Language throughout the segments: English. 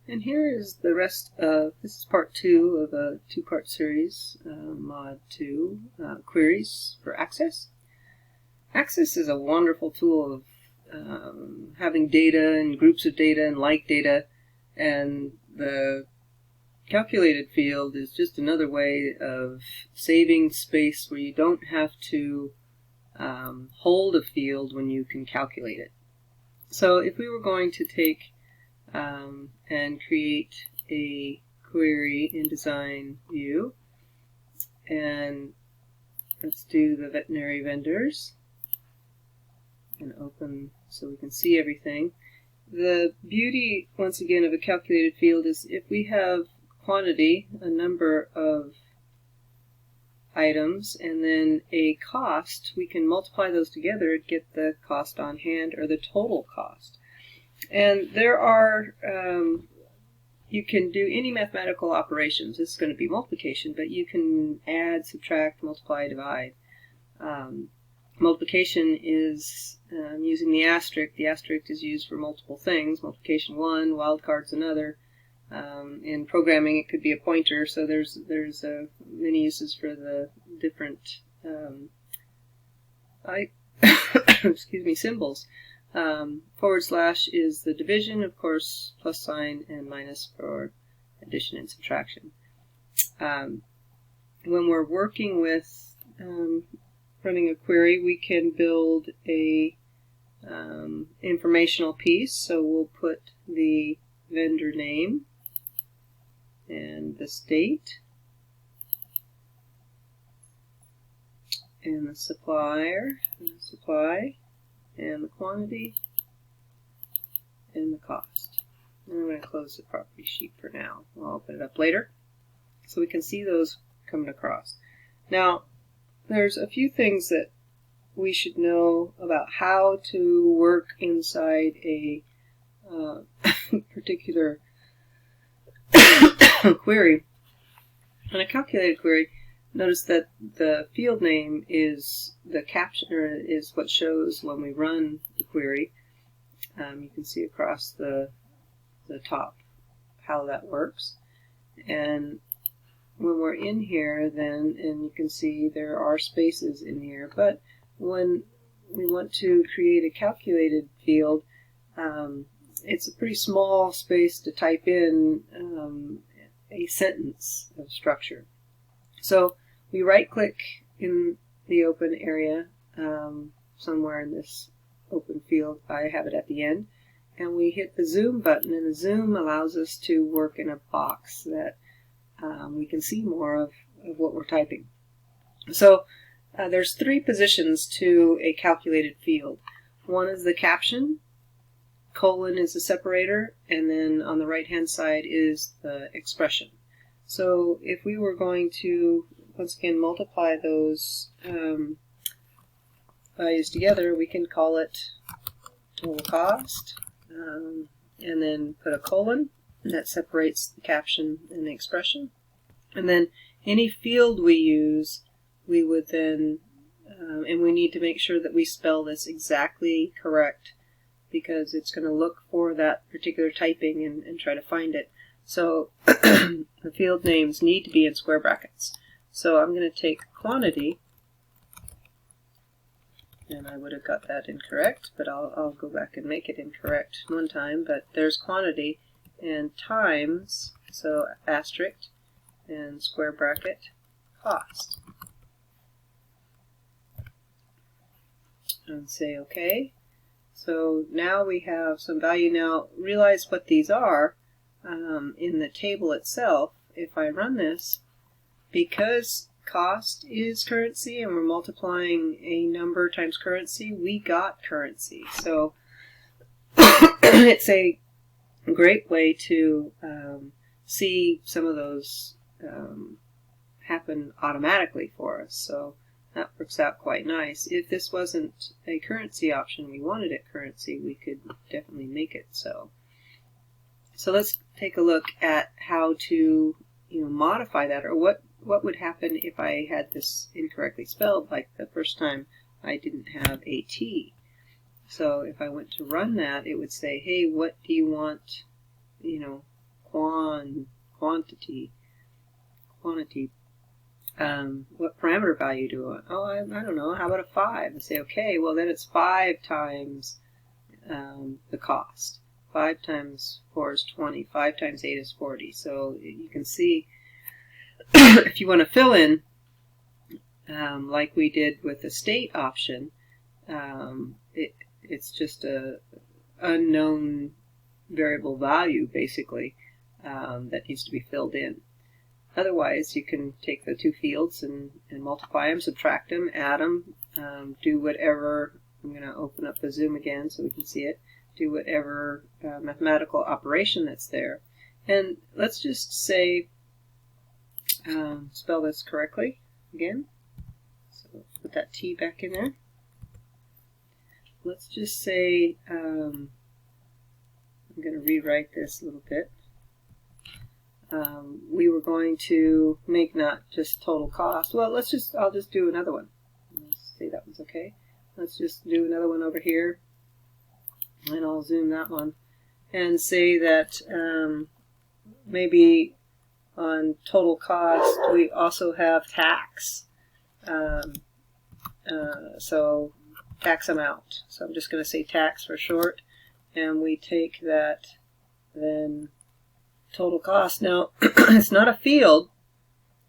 And here is the rest of, this is part 2 of a 2-part series, Mod 2, queries for Access. Access is a wonderful tool of having data and groups of data and like data, and the calculated field is just another way of saving space where you don't have to hold a field when you can calculate it. So if we were going to take and create a query in Design View, and let's do the veterinary vendors and open so we can see everything. The beauty, once again, of a calculated field is if we have quantity, a number of items, and then a cost, we can multiply those together to get the cost on hand, or the total cost. And there are, you can do any mathematical operations. This is going to be multiplication, but you can add, subtract, multiply, divide. Multiplication is using the asterisk. The asterisk is used for multiple things. Multiplication one, wildcard's another. In programming, it could be a pointer, so there's many uses for the different excuse me, symbols. Forward slash is the division, of course, plus sign, and minus for addition and subtraction. When we're working with running a query, we can build a informational piece. So we'll put the vendor name and the state and the supplier, and the supply, and the quantity, and the cost. And I'm going to close the property sheet for now. I'll open it up later so we can see those coming across. Now, there's a few things that we should know about how to work inside a particular query. On a calculated query, notice that the field name is the caption, or is what shows when we run the query. You can see across the top how that works. And when we're in here, then, and you can see there are spaces in here, but when we want to create a calculated field, it's a pretty small space to type in a sentence of structure. So we right-click in the open area, somewhere in this open field. I have it at the end. And we hit the zoom button, and the zoom allows us to work in a box that we can see more of what we're typing. So there's 3 positions to a calculated field. One is the caption, colon is the separator, and then on the right-hand side is the expression. So if we were going to, once again, multiply those values together, we can call it total cost, and then put a colon that separates the caption and the expression. And then any field we use, we would then, and we need to make sure that we spell this exactly correct, because it's going to look for that particular typing and try to find it. So the field names need to be in square brackets. So I'm going to take quantity, and I would have got that incorrect, but I'll go back and make it incorrect one time. But there's quantity, and times, so asterisk, and square bracket, cost. And say OK. So now we have some value. Now realize what these are in the table itself. If I run this, because cost is currency and we're multiplying a number times currency, we got currency. So it's a great way to see some of those happen automatically for us. So that works out quite nice. If this wasn't a currency option, we wanted it currency, we could definitely make it so. So let's take a look at how to modify that, or what would happen if I had this incorrectly spelled, like the first time I didn't have a T. So if I went to run that, it would say, hey, what do you want, quantity. What parameter value do I want? Oh, I don't know. How about a 5? And say, okay, well then it's 5 times the cost. 5 times 4 is 20. 5 times 8 is 40. So you can see if you want to fill in, like we did with the state option, it's just a unknown variable value, basically, that needs to be filled in. Otherwise, you can take the two fields and multiply them, subtract them, add them, do whatever. I'm going to open up the zoom again so we can see it. Do whatever mathematical operation that's there. And let's just say, spell this correctly again. So put that T back in there. Let's just say, I'm going to rewrite this a little bit. We were going to make not just total cost. Well, I'll just do another one. Let's say that one's okay. Let's just do another one over here. And I'll zoom that one. And say that maybe on total cost, we also have tax. So tax amount. So I'm just going to say tax for short. And we take that then total cost. Now, it's not a field,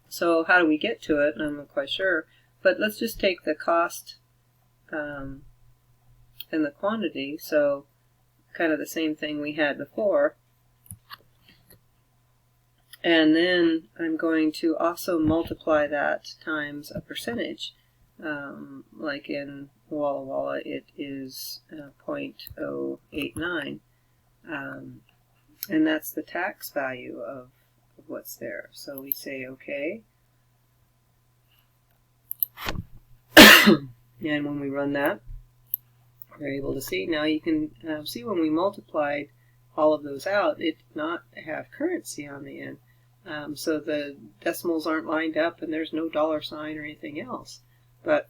so how do we get to it? I'm not quite sure. But let's just take the cost and the quantity, so kind of the same thing we had before. And then I'm going to also multiply that times a percentage. Like in Walla Walla, it is 0.089. And that's the tax value of what's there. So we say OK. And when we run that, we're able to see. Now you can see when we multiplied all of those out, it did not have currency on the end. So the decimals aren't lined up and there's no dollar sign or anything else. But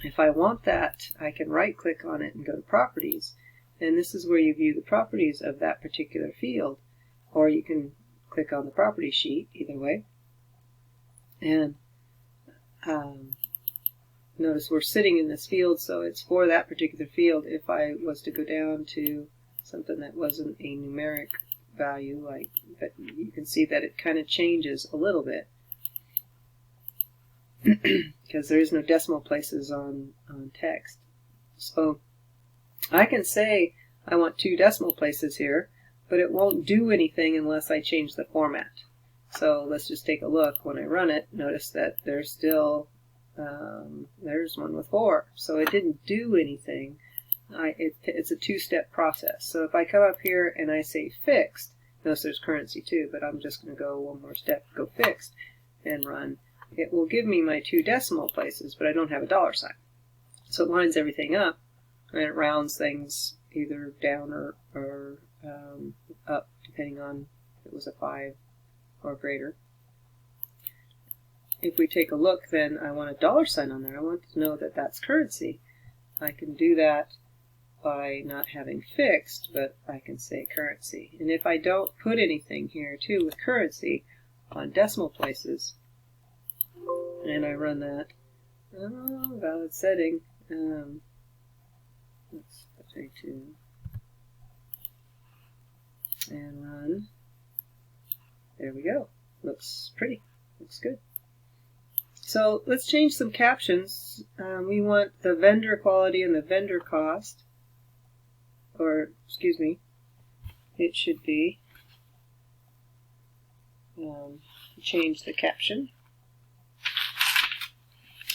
if I want that, I can right click on it and go to Properties. And this is where you view the properties of that particular field. Or you can click on the property sheet, either way. And notice we're sitting in this field, so it's for that particular field. If I was to go down to something that wasn't a numeric value, but you can see that it kind of changes a little bit. Because there is no decimal places on text. So I can say I want 2 decimal places here, but it won't do anything unless I change the format. So let's just take a look. When I run it, notice that there's still, there's one with 4. So it didn't do anything. It's a 2-step process. So if I come up here and I say fixed, notice there's currency too, but I'm just going to go one more step, go fixed, and run. It will give me my 2 decimal places, but I don't have a dollar sign. So it lines everything up. And it rounds things either down or up, depending on if it was a 5 or greater. If we take a look, then I want a dollar sign on there. I want to know that that's currency. I can do that by not having fixed, but I can say currency. And if I don't put anything here, too, with currency on decimal places, and I run that, valid setting, let's say 2 and run. There we go. Looks pretty. Looks good. So let's change some captions. We want the vendor quality and the vendor cost. Or, excuse me, it should be change the caption.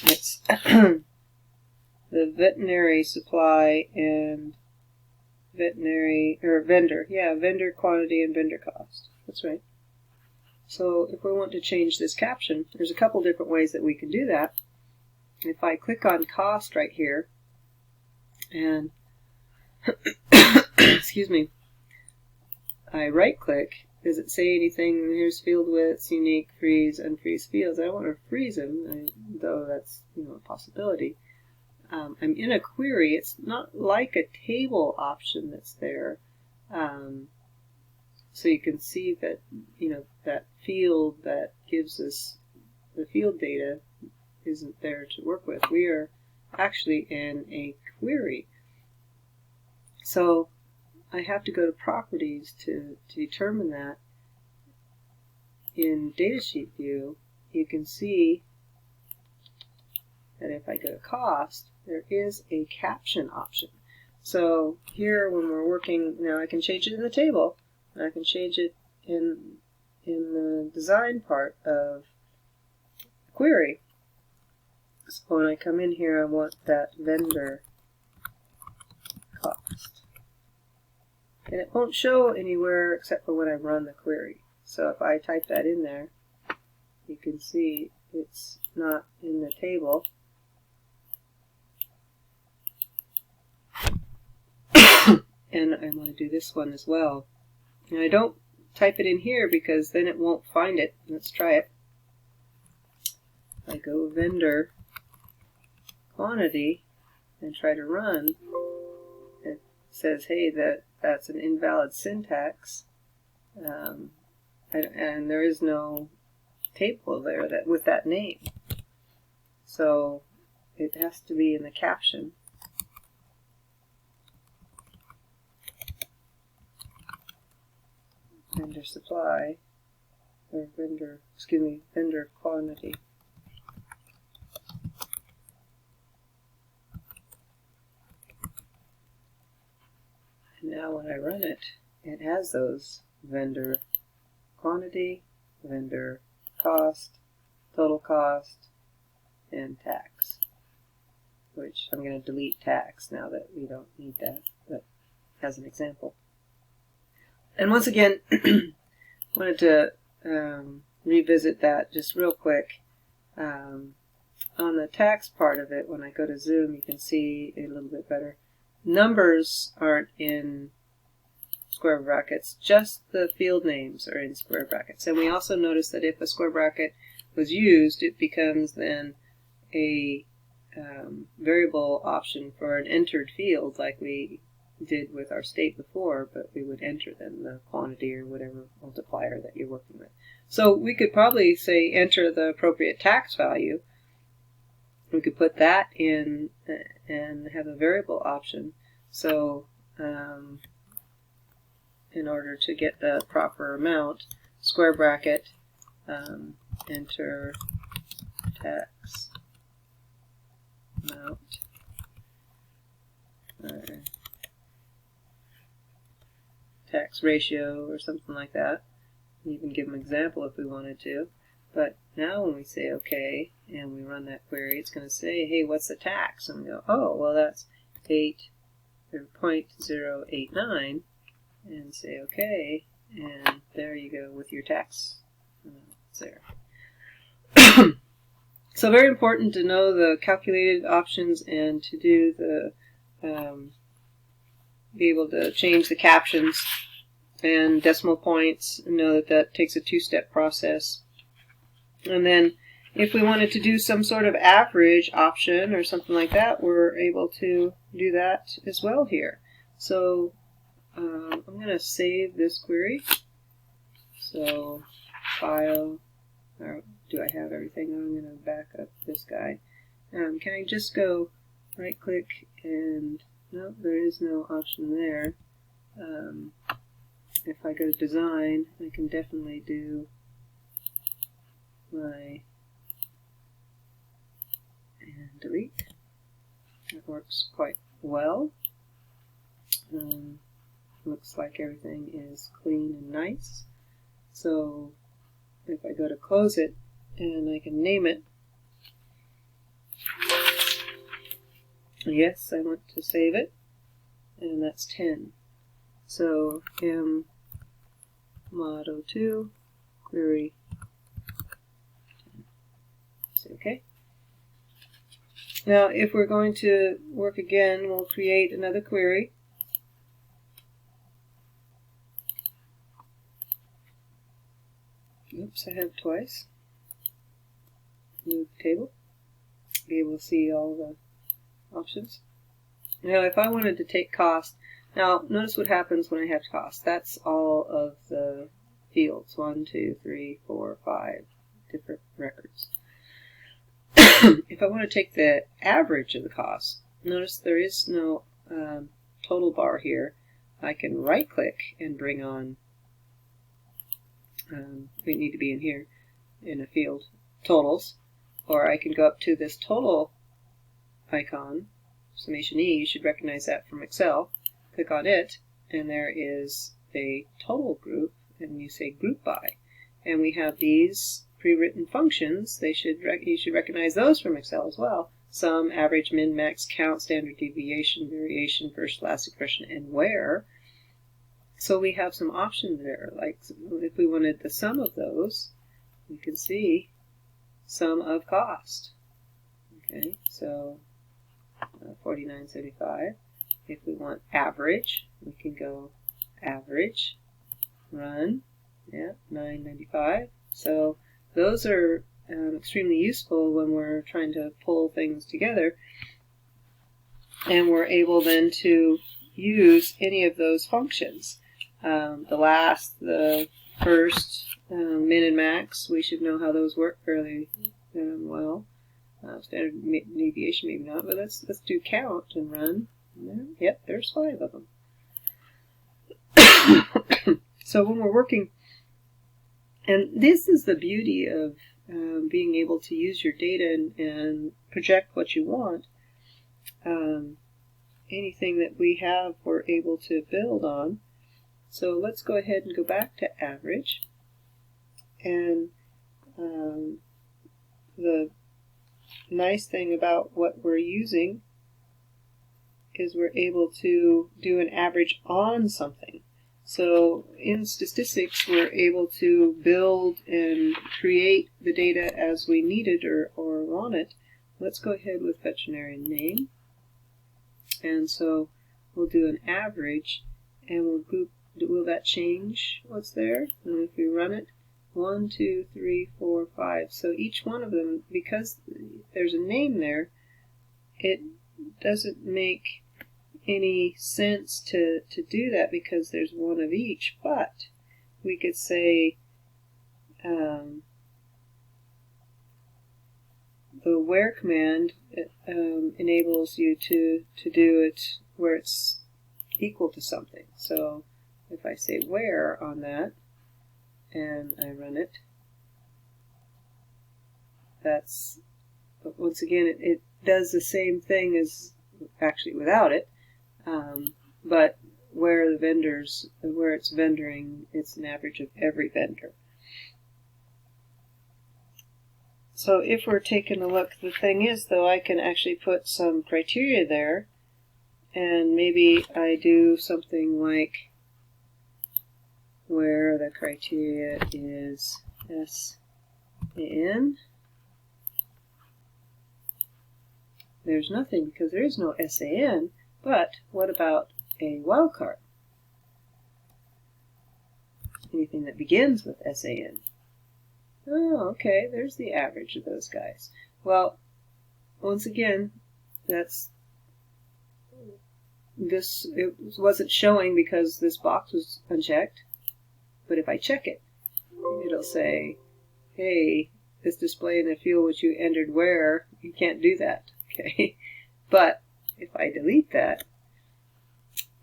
It's the veterinary supply and veterinary, or vendor, yeah, vendor quantity and vendor cost. That's right. So if we want to change this caption, there's a couple different ways that we can do that. If I click on cost right here, and excuse me, I right click, does it say anything? Here's field widths, unique, freeze, unfreeze fields. I don't want to freeze them, though that's a possibility. I'm in a query. It's not like a table option that's there. so you can see that, that field that gives us the field data isn't there to work with. We are actually in a query. So I have to go to properties to determine that. In datasheet view, you can see that if I go to cost, there is a caption option. So here when we're working, now I can change it in the table, and I can change it in the design part of the query. So when I come in here, I want that vendor cost. And it won't show anywhere except for when I run the query. So if I type that in there, you can see it's not in the table. And I want to do this one as well. And I don't type it in here because then it won't find it. Let's try it. I go vendor quantity and try to run. It says, hey, that's an invalid syntax. And there is no table there with that name. So it has to be in the caption. Vendor supply, or vendor quantity. And now when I run it, it has those vendor quantity, vendor cost, total cost, and tax. Which I'm going to delete tax now that we don't need that, but as an example. And once again, wanted to revisit that just real quick. On the tax part of it, when I go to zoom, you can see a little bit better. Numbers aren't in square brackets, just the field names are in square brackets. And we also notice that if a square bracket was used, it becomes then a variable option for an entered field like we did with our state before, but we would enter then the quantity or whatever multiplier that you're working with. So we could probably say enter the appropriate tax value. We could put that in and have a variable option. So in order to get the proper amount, square bracket, enter tax amount, tax ratio or something like that. You can give an example if we wanted to. But now when we say OK and we run that query, it's going to say, hey, what's the tax? And we go, oh, well, that's 0.089, and say OK, and there you go with your tax. It's there. So very important to know the calculated options and to do the be able to change the captions and decimal points, and know that that takes a two-step process. And then if we wanted to do some sort of average option or something like that, we're able to do that as well here. So I'm going to save this query. So file, or do I have everything? I'm going to back up this guy. Can I just go right click and no, there is no option there. If I go to design, I can definitely do my and delete. That works quite well. Looks like everything is clean and nice. So if I go to close it and I can name it, yes, I want to save it, and that's 10. So Mod2 query. Say OK. Now, if we're going to work again, we'll create another query. Oops, I have twice. Move table. Be able to see all the options. Now, if I wanted to take cost, Now, notice what happens when I have cost. That's all of the fields. 1, 2, 3, 4, 5 different records. If I want to take the average of the cost, notice there is no total bar here. I can right-click and bring on, we need to be in here, in a field, totals, or I can go up to this total icon, summation E, you should recognize that from Excel. Click on it, and there is a total group, and you say group by. And we have these pre-written functions. You should recognize those from Excel as well. Sum, average, min, max, count, standard deviation, variation, first, last expression, and where. So we have some options there. Like if we wanted the sum of those, you can see sum of cost. Okay, so 49.75. If we want average, we can go average, run, yeah, 9.95. So those are extremely useful when we're trying to pull things together, and we're able then to use any of those functions. The last, the first, min and max, we should know how those work fairly well. Standard deviation maybe not, but let's do count and run. Yep, there's 5 of them. So when we're working, and this is the beauty of being able to use your data and project what you want. Anything that we have, we're able to build on. So let's go ahead and go back to average. And the nice thing about what we're using is we're able to do an average on something. So in statistics, we're able to build and create the data as we need it or want it. Let's go ahead with veterinarian name. And so we'll do an average, and we'll group. Will that change what's there? And if we run it, 1, 2, 3, 4, 5. So each one of them, because there's a name there, it doesn't make any sense to do that because there's one of each. But we could say the where command enables you to do it where it's equal to something. So if I say where on that and I run it, that's, once again, it does the same thing as actually without it, but where the vendors, where it's vendoring, it's an average of every vendor. So if we're taking a look, the thing is though, I can actually put some criteria there, and maybe I do something like where the criteria is SAN. There's nothing because there is no SAN, but what about a wildcard? Anything that begins with SAN. Oh, okay, there's the average of those guys. Well, once again, it wasn't showing because this box was unchecked, but if I check it, it'll say, hey, this display in the field which you entered where, you can't do that, okay? But if I delete that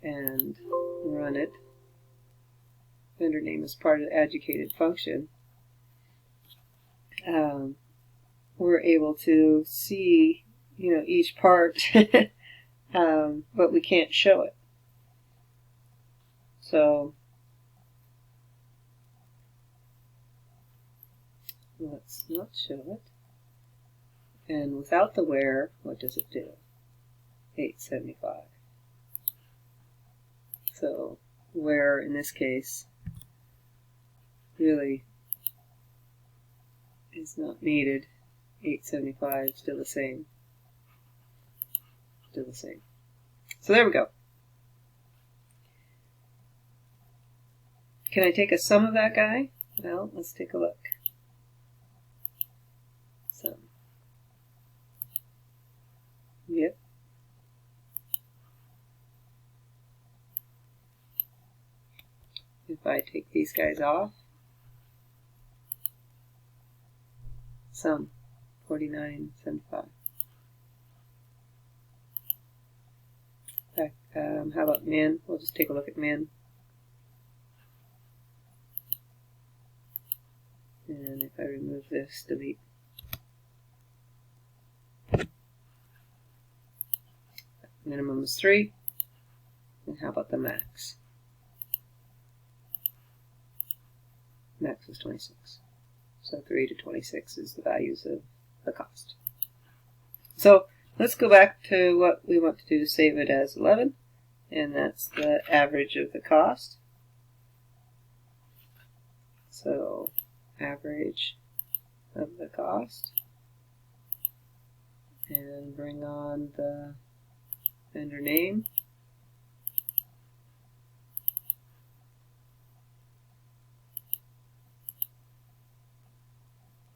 and run it, vendor name is part of the adjudicated function, we're able to see, each part, but we can't show it. So let's not show it. And without the where, what does it do? 875. So where in this case really is not needed. 875, still the same. Still the same. So there we go. Can I take a sum of that guy? Well, let's take a look. Sum. Yep. if I take these guys off, sum 49.75. How about min? We'll just take a look at min. And if I remove this, delete. Minimum is 3. And how about the max? Max is 26. So 3 to 26 is the values of the cost. So let's go back to what we want to do to save it as 11. And that's the average of the cost. So average of the cost. And bring on the vendor name.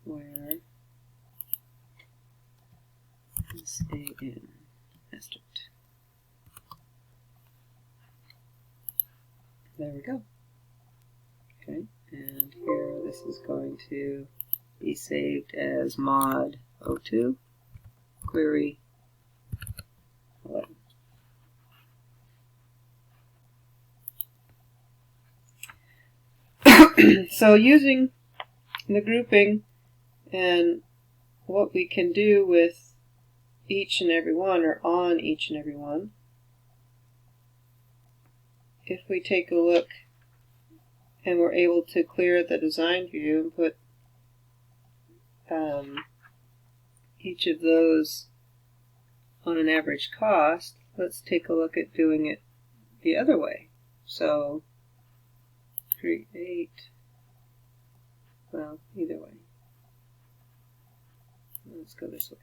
Where is an asterisk. There we go. Okay, and here this is going to be saved as Mod2 query 11. So using the grouping and what we can do with each and every one, or on each and every one, if we take a look and we're able to clear the design view and put each of those on an average cost, let's take a look at doing it the other way. So create, well, either way. Let's go this way.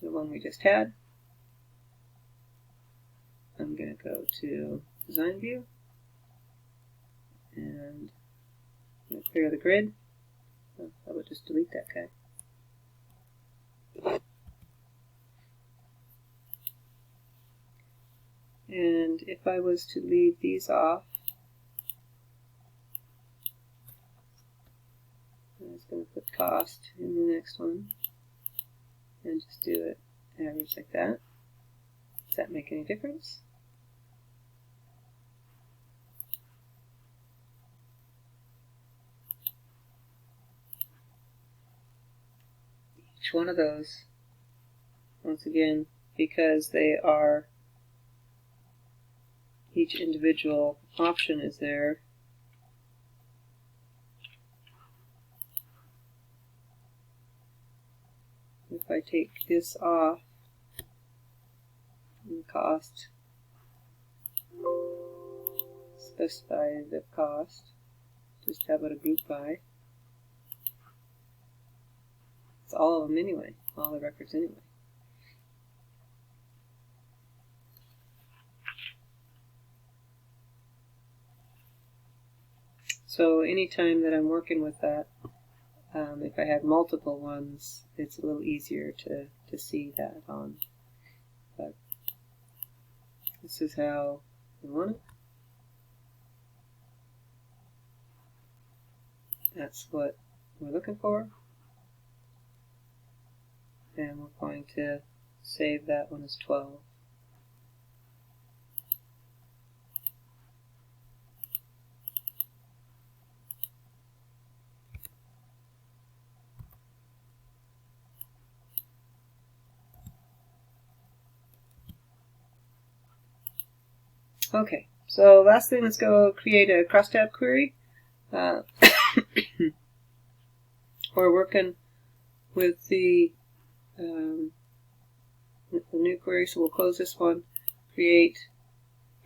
The one we just had. I'm going to go to design view and I'm going to clear the grid. Oh, I would just delete that guy. And if I was to leave these off, I was going to put cost in the next one and just do it average like that. Does that make any difference? Each one of those, once again, because they are, each individual option is there. If I take this off, and cost, specify the cost, just have it a group by. It's all of them anyway, all the records anyway. So anytime that I'm working with that, if I have multiple ones, it's a little easier to see that on. But this is how we want it. That's what we're looking for. And we're going to save that one as 12. Okay, so last thing, let's go create a crosstab query. We're working with the new query, so we'll close this one. Create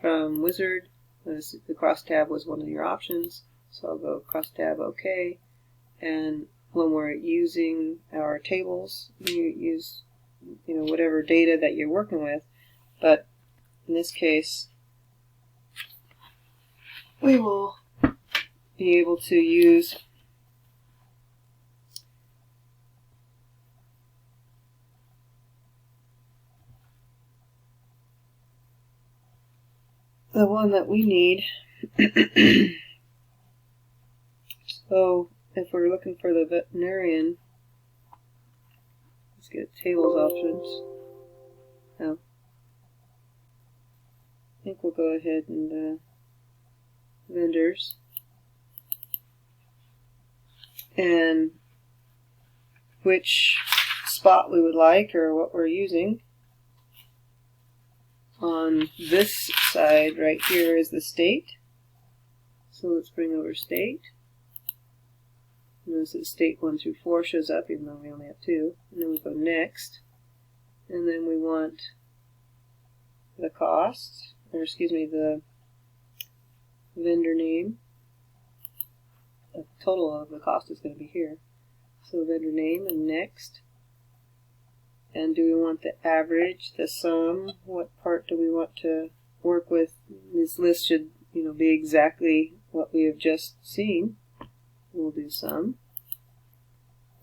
from wizard. The crosstab was one of your options, so I'll go crosstab OK. And when we're using our tables, you use whatever data that you're working with, but in this case, we will be able to use the one that we need, So if we're looking for the veterinarian, let's get tables options. Oh, I think we'll go ahead and vendors, and which spot we would like or what we're using. On this side right here is the state. So let's bring over state. Notice that state 1 through 4 shows up, even though we only have 2. And then we go next. And then we want the cost, or excuse me, the vendor name. The total of the cost is going to be here. So vendor name and next. And do we want the average, the sum? What part do we want to work with? This list should, be exactly what we have just seen. We'll do sum.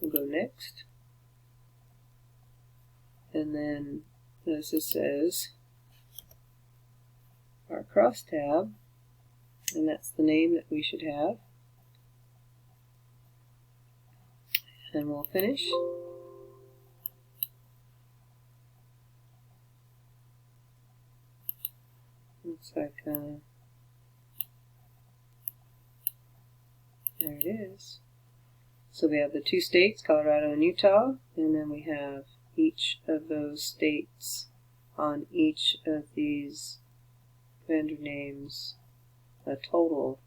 We'll go next. And then, as it says, our cross tab, and that's the name that we should have. And we'll finish. Looks like, there it is. So we have the 2 states, Colorado and Utah, and then we have each of those states on each of these vendor names, a total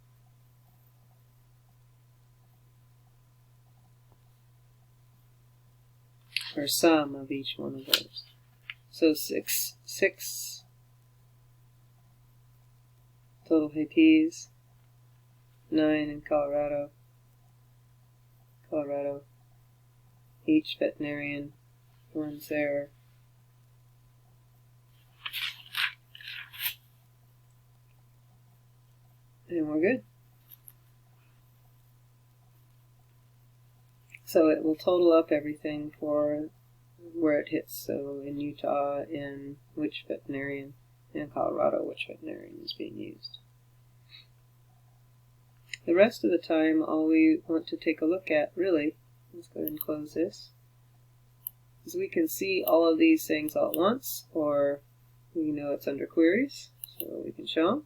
or sum of each one of those. So six total Hapis, 9 in Colorado, each veterinarian, one's there. And we're good. So it will total up everything for where it hits. So in Utah, in which veterinarian, in Colorado, which veterinarian is being used. The rest of the time, all we want to take a look at, really, let's go ahead and close this, is we can see all of these things all at once, or we know it's under queries, so we can show them.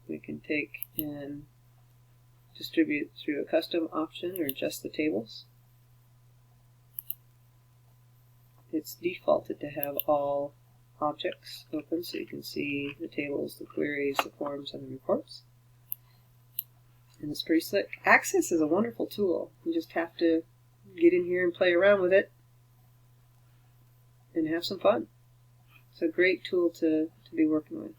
We can take and distribute through a custom option or just the tables. It's defaulted to have all objects open, so you can see the tables, the queries, the forms, and the reports. And it's pretty slick. Access is a wonderful tool. You just have to get in here and play around with it and have some fun. It's a great tool to be working with.